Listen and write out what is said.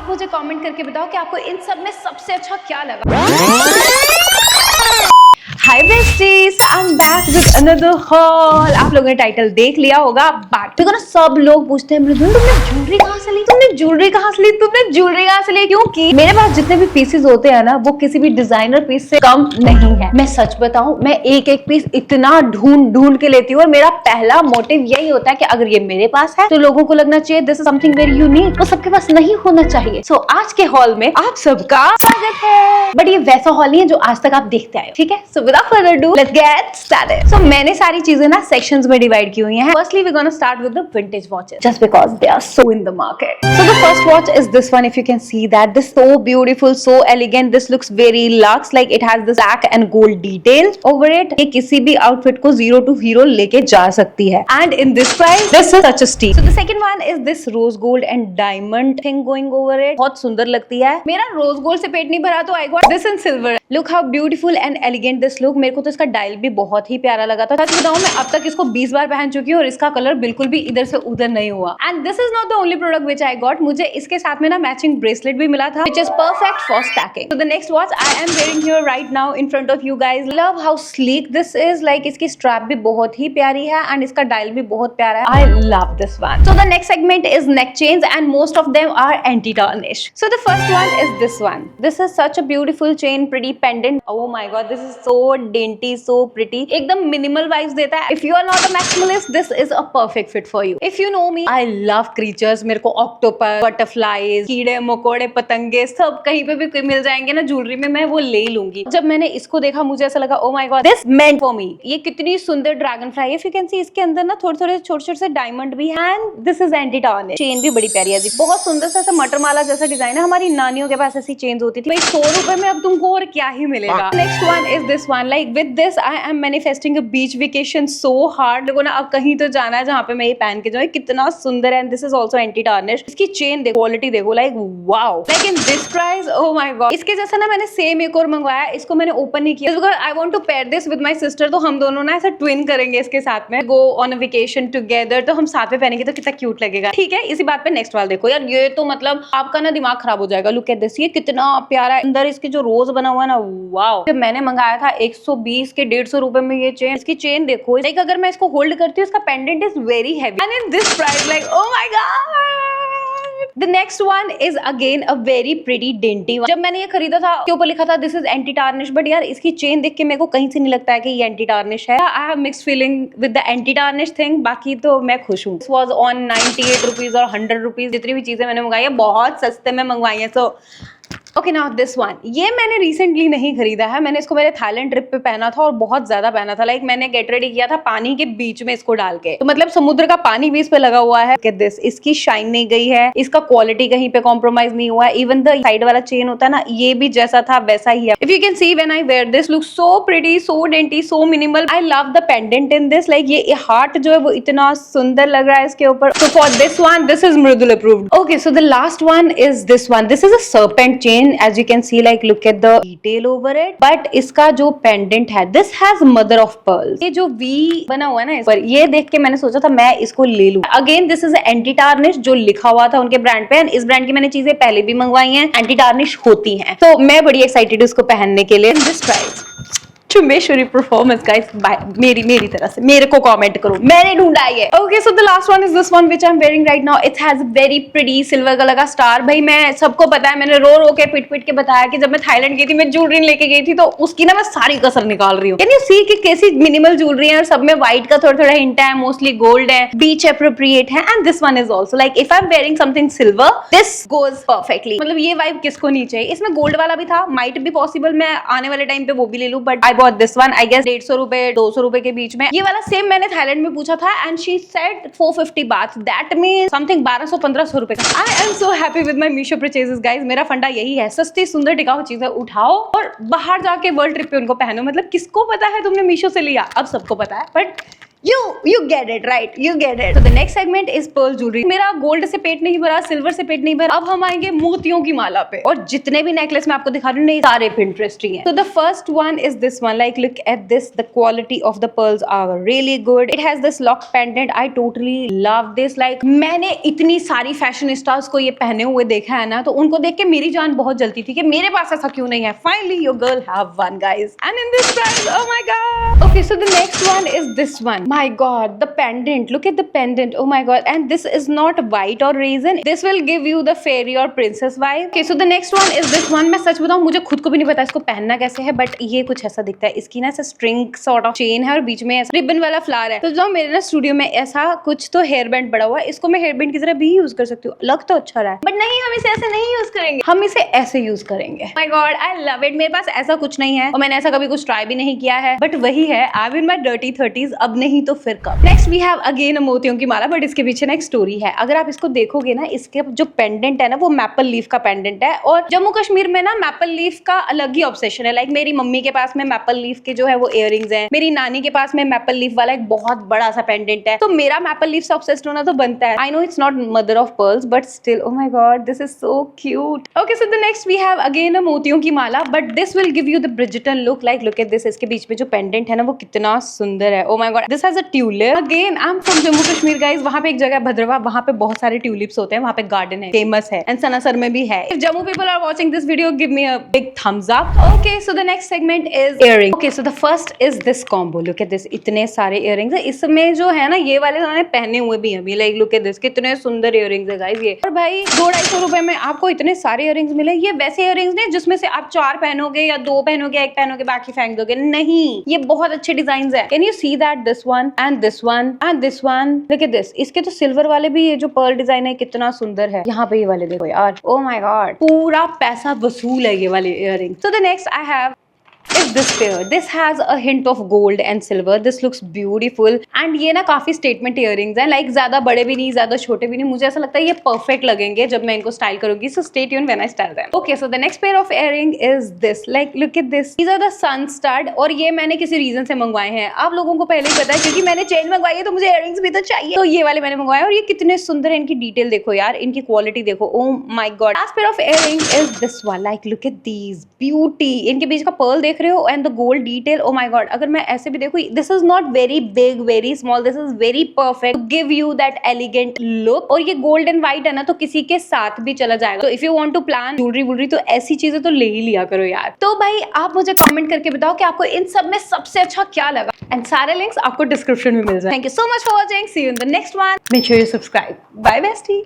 आप मुझे कमेंट करके बताओ कि आपको इन सब में सबसे अच्छा क्या लगा। Hi besties, I am back with another haul. आप लोगों ने टाइटल देख लिया होगा, बट देखो ना, सब लोग पूछते हैं मृदुल तुमने ज्वेलरी कहाँ से ली, तुमने ज्वेलरी कहाँ से ली, तुमने ज्वेलरी कहाँ से ली, क्योंकि मेरे पास जितने भी पीसेस होते हैं ना, वो किसी भी डिजाइनर पीस से कम नहीं है। मैं सच बताऊं, मैं एक एक पीस इतना ढूंढ ढूंढ के लेती हूँ, और मेरा पहला मोटिव यही होता है कि अगर ये मेरे पास है तो लोगों को लगना चाहिए this is something very unique, वो सबके पास नहीं होना चाहिए। सो आज के हॉल में आप सबका स्वागत है, बट ये वैसा हॉल नहीं है जो आज तक आप देखते आए हो, ठीक है। सो without further ado, let's get started. So मैंने सारी चीजें ना सेक्शंस में डिवाइड की हुई हैं। Firstly, we're gonna start with the vintage watches, just because they are so in the market. So the first watch is this one. If you can see that, this so beautiful, so elegant. This looks very luxe, like it has this black and gold details over it. ये किसी भी outfit को 0 to hero लेके जा सकती है. And in this price, this is such a steal. So the second one is this rose gold and diamond thing going over it. बहुत सुंदर लगती है। मेरा rose gold से पेट नहीं भरा तो I got this in silver. Look how beautiful and elegant this look. मेरे को तो इसका डायल भी बहुत ही प्यारा लगा था। सच बताऊं, मैं अब तक इसको 20 बार पहन चुकी हूँ और इसका कलर बिल्कुल भी इधर से उधर नहीं हुआ। And this is not the only product which I got. मुझे इसके साथ में ना मैचिंग ब्रेसलेट भी मिला था, which is perfect for stacking. So the next watch I am wearing here right now in front of you guys. Love how sleek this is, like इसकी strap भी बहुत ही प्यारी है एंड इसका डायल भी बहुत प्यारा है। I love this one. So the next segment is neck chains and most of them are anti tarnish. So the first one is this one. This is such a beautiful chain, pretty pendant. Oh my God, this is so dainty, so pretty, एकदम minimal vibes देता है। If you are not a maximalist, this is a perfect fit for you. If you know me, I love creatures. मेरे को octopus, butterflies, कीड़े मकोड़े, पतंगे सब कहीं पे भी मिल जाएंगे ना ज्वेलरी में, मैं वो ले लूंगी। जब मैंने इसको देखा मुझे ऐसा लगा ओ my God, this meant for me. ये कितनी सुंदर ड्रैगन फ्लाई है। इफ यू कैन सी, इसके अंदर ना थोड़े थोड़े छोटे छोटे से डायमंड भी है and this is anti tarnish. Chain भी बड़ी प्यारी है जी, बहुत सुंदर सा मटर माला जैसा डिजाइन है। हमारी नानियों के पास ऐसी चेन होती थी। 100 रुपए में अब तुमको और क्या ही मिलेगा। Next one is this one. Like with this I am manifesting a beach vacation so hard. देखो ना, अब कहीं तो जाना है जहाँ पे मैं ये पहन के जाऊँ। कितना सुंदर है। This is also anti tarnish. इसकी चेन देखो, क्वालिटी देखो, like wow. Like in this price, oh my God. इसके जैसा ना मैंने सेम एक और मंगवाया, इसको मैंने ओपन नहीं किया because I want to pair this with my sister. तो हम दोनों ना ऐसा ट्विन करेंगे इसके साथ में, go on a vacation together. तो हम साथ में पहनेंगे तो कितना क्यूट लगेगा। ठीक है, इसी बात पे नेक्स्ट वाला देखो यार, ये तो मतलब आपका ना दिमाग खराब हो जाएगा। लुक एट दिस, ये कितना प्यारा है। अंदर इसके जो रोज बना हुआ है ना, वाओ। जब मैंने मंगाया था 120 के 150 रुपए में ये चेन। इसकी चेन देखो, लाइक अगर मैं इसको होल्ड करती हूँ, इसका pendant is very heavy and in this price, like oh my God. The next one is again a very pretty dainty one. जब मैंने ये खरीदा था, के ऊपर लिखा था this is anti tarnish, but यार इसकी चेन देख के मेरे को कहीं से नहीं लगता है कि ये एंटी टार्निश है। I have mixed feeling with the anti tarnish thing. बाकी तो मैं खुश हूँ। दिस वाज ऑन 98 रुपीज और 100 रुपीज। जितनी भी चीजें मैंने मंगाई है बहुत सस्ते में मंगवाई है। So okay, now this one. ये मैंने रिसेंटली नहीं खरीदा है, मैंने इसको मेरे थाईलैंड ट्रिप पे पहना था और बहुत ज्यादा पहना था। लाइक मैंने गेट रेडी किया था पानी के बीच में इसको डाल के, तो मतलब समुद्र का पानी भी इस पे लगा हुआ है। दिस, इसकी शाइन नहीं गई है, इसका क्वालिटी कहीं पे कॉम्प्रोमाइज नहीं हुआ है। इवन द साइड वाला चेन होता है ना, ये भी जैसा था वैसा ही है। If you can see when I wear this, look so pretty, so dainty, so minimal. I love the pendant in this. Like ये हार्ट जो है वो इतना सुंदर लग रहा है इसके ऊपर। So for this one, this is Mridul approved. Okay, so the last one is this one. This is a serpent chain, as you can see, like look at the detail over it. But इसका जो pendant है, this has mother of pearls. ये जो V बना हुआ है ना इस पर, ये देख के मैंने सोचा था मैं इसको ले लूं। Again this is anti tarnish, जो लिखा हुआ था उनके ब्रांड पे। इस ब्रांड की मैंने चीजें पहले भी मंगवाई हैं, एंटी टार्निश होती हैं। तो मैं बड़ी एक्साइटेड हूँ इसको पहनने के लिए। दिस प्राइस चुमेश्वरी परफॉर्मेंस गाइस, मेरी तरह से मेरे को कमेंट करो, मैंने ढूंढा है। Okay, so the last one is this one which I am wearing right now. It has very pretty silver colour का स्टार। भाई मैं सबको पता है, मैंने रो के पिट के बताया कि जब मैं थाईलैंड गई थी, मैं ज्वेलरी लेके गई थी, तो उसकी ना मैं सारी कसर निकाल रही हूँ। कैन यू सी कि कैसी मिनिमल ज्वेलरी है और सब में व्हाइट का थोड़ा थोड़ा हिंट है, मोस्टली गोल्ड है, बीच एप्रोप्रिएट है। And this one is also like if I am wearing something silver, this goes perfectly. मतलब ये वाइब किसको नहीं चाहिए। इसमें गोल्ड वाला भी था, माइट भी पॉसिबल मैं आने वाले टाइम पे वो भी ले लूं, but I bought this one. I guess 150 रुपए 200 रुपए के बीच में। ये वाला सेम मैंने थाईलैंड में पूछा था एंड शी सेड 450 बात, दैट मींस समथिंग 1200-1500 रुपए का। I am so happy with my Meesho purchases guys. मेरा फंडा यही है, सस्ती सुंदर टिकाऊ चीजें उठाओ और बाहर जाके वर्ल्ड ट्रिप पे उनको पहनो। मतलब किसको पता है तुमने मीशो से लिया, अब सबको पता है, but You get it, right? You get it. So the next segment is pearl jewelry. मेरा गोल्ड से पेट नहीं भरा, सिल्वर से पेट नहीं भरा, अब हम आएंगे मोतियों की माला पे। और जितने भी नेकलेस मैं आपको दिखा रही हूँ नहीं सारे Pinterest ही हैं। So the first one is this one. Like look at this. The quality of the pearls are really good. It has this lock pendant. I totally love this. Like मैंने इतनी सारी फैशनिस्टास को ये पहने हुए देखा है ना, तो उनको देख के मेरी जान बहुत जलती थी कि मेरे पास ऐसा क्यों नहीं है। Finally your girl have one, guys. And in this price, oh my god. Okay, so the next one is this one. My god, the pendant. Look at the pendant. Oh my god. And this is not white or raisin. This will give you the fairy or princess vibe. Okay, so the next one is this one. मैं सच बताऊं मुझे खुद को भी नहीं पता इसको पहनना कैसे है, बट ये कुछ ऐसा दिखता है। इसकी ना ऐसा स्ट्रिंग सॉर्ट ऑफ चेन है और बीच में ऐसा रिबन वाला फ्लावर है। तो जो मेरे ना स्टूडियो में ऐसा कुछ तो हेयर बैंड पड़ा हुआ है, इसको मैं हेयर बैंड की तरह भी यूज कर सकती हूँ। लग तो अच्छा रहा है, बट नहीं, हम इसे ऐसे नहीं यूज करेंगे, हम इसे ऐसे यूज करेंगे। My God, I love it. मेरे पास ऐसा कुछ नहीं है और मैंने ऐसा कभी कुछ ट्राई भी नहीं किया है, बट वही है, I am in my dirty 30s, अब नहीं तो फिर कब। नेक्स्ट वी हैव अगेन मोतियों की माला, बट इसके पीछे ना एक स्टोरी है। अगर आप इसको देखोगे ना, इसके जो पेंडेंट है ना वो मैपल लीफ का पेंडेंट है, और जम्मू कश्मीर में ना मैपल लीफ का अलग ही ऑब्सेशन है। लाइक मेरी मम्मी के पास में मैपल लीफ के जो है वो इयररिंग्स हैं, मेरी नानी के पास में मैपल लीफ वाला एक बहुत बड़ा सा पेंडेंट है, तो मेरा मैपल लीफ से ऑब्सेस्ड होना तो बनता है। I know it's not mother of pearls, but still oh my God, this is so cute. Okay, so the next we have again a मोतियों की माला, but this will give you the Bridgerton look. Like look at this, इसके बीच में जो pendant है ना वो कितना सुंदर है। ओ my God, this has a tulip. Again I am from Jammu Kashmir guys, वहां पे एक जगह भद्रवा, वहां पे बहुत सारे ट्यूलिप्स होते हैं, वहां पे गार्डन है, फेमस है, एंड सनासर में भी है। If Jammu people are watching this video, give me a big thumbs up. Okay, so the next segment is earring. Okay, so the first is this combo. Look at this, इतने सारे earrings है इसमें जो है ना, ये वाले मैंने पहने हुए भी हैं। लाइक लुक एट दिस, कितने सुंदर इयररिंग्स है गाइस ये। और भाई 200-250 रुपए में आपको इतने सारे इयररिंग्स मिले। ये वैसे इयररिंग्स नहीं जिसमें से आप 4 पहनोगे या 2 पहनोगे, 1 पहनोगे, बाकी फेंक दोगे, नहीं, ये बहुत अच्छे डिजाइन है। Can you see that, this one and this one and this one. Look at this, इसके तो सिल्वर वाले भी, ये जो पर्ल डिजाइन है कितना सुंदर है। यहाँ पे ये वाले देखो यार, ओ माय गॉड, पूरा पैसा वसूल है ये वाले earring. So the next I have is this pair. This has a hint of gold and silver. This looks beautiful and ये ना काफी statement earrings हैं, like ज्यादा बड़े भी नहीं, ज्यादा छोटे भी नहीं। मुझे ऐसा लगता है ये perfect लगेंगे जब मैं इनको स्टाइल करूंगी। So stay tuned when I style them. Okay, so the next pair of earring is this. Like look at this. These are the sun stud और ये मैंने किसी रीजन से मंगवाए हैं। आप लोगों को पहले ही पता है क्योंकि मैंने चेन मंगवाई है, तो मुझे earrings भी तो चाहिए, तो ये वाले मैंने मंगवाए। और ये कितने सुंदर है, इनकी डिटेल देखो यार, इनकी क्वालिटी देखो, oh my god. Last pair of earring is this one. Like look at these, beauty. इनके बीच का pearl देख रहे हो and the gold detail, O my God. अगर मैं ऐसे भी देखूं, this is not very big, very small, this is very perfect, give you that elegant look. और ये गोल्ड एंड व्हाइट है ना, तो किसी के साथ भी चला जाएगा। तो if you want to plan jewellery वुलरी, तो ऐसी चीजें तो ले ही लिया करो यार। तो भाई आप मुझे कमेंट करके बताओ कि आपको इन सब में सबसे अच्छा क्या लगा, एंड सारे लिंक्स आपको डिस्क्रिप्शन में मिल जाए। Thank you so much for watching, see you in the next one, make sure you subscribe. Bye bestie.